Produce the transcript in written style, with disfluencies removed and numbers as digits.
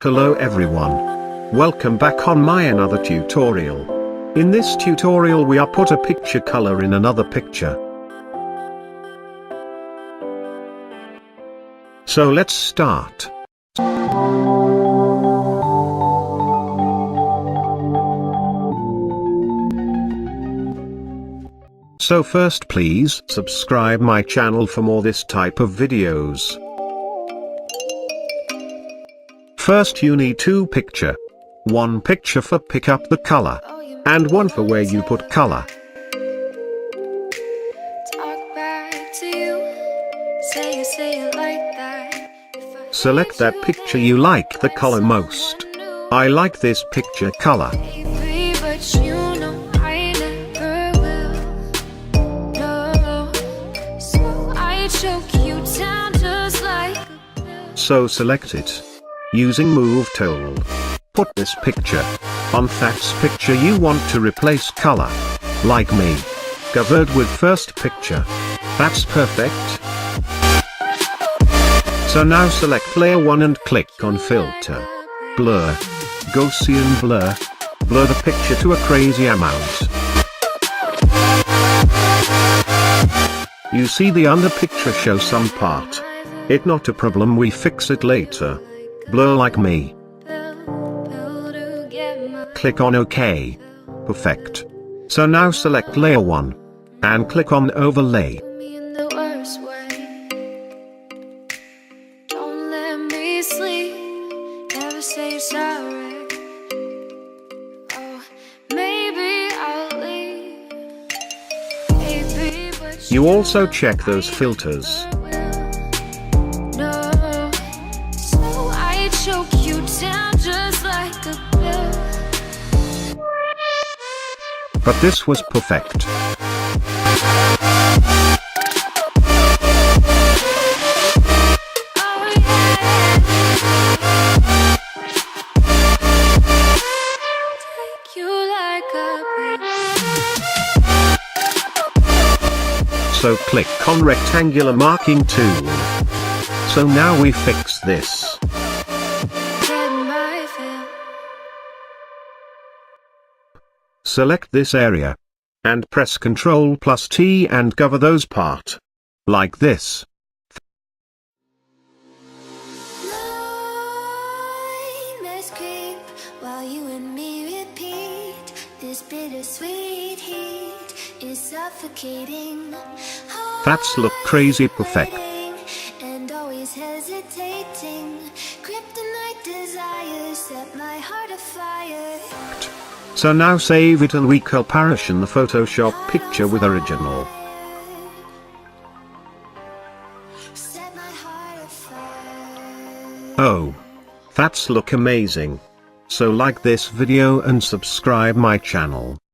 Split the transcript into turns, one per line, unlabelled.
Hello everyone. Welcome back on my another tutorial. In this tutorial we are put a picture color in another picture. So let's start. So first please subscribe my channel for more this type of videos. First you need two picture. One picture for pick up the color. And one for where you put color. Select that picture you like the color most. I like this picture color. So select it. Using move tool. Put this picture on that picture you want to replace color. Like me. Covered with first picture. That's perfect. So now select layer 1 and click on filter. Blur. Gaussian blur. Blur the picture to a crazy amount. You see the under picture show some part. It not a problem, we fix it later. Blur like me. Click on OK. Perfect. So now select layer 1. And click on overlay. You also check those filters. But this was perfect. So click on rectangular marking tool. So now we fix this. Select this area. And press Ctrl+T and cover those part. Like this.
While you and me repeat, this bittersweet heat is suffocating.
That's look crazy perfect.
And always hesitating. Kryptonite desires set my heart afire.
So now save it and we comparison the Photoshop picture with original. Oh, that's look amazing. So like this video and subscribe my channel.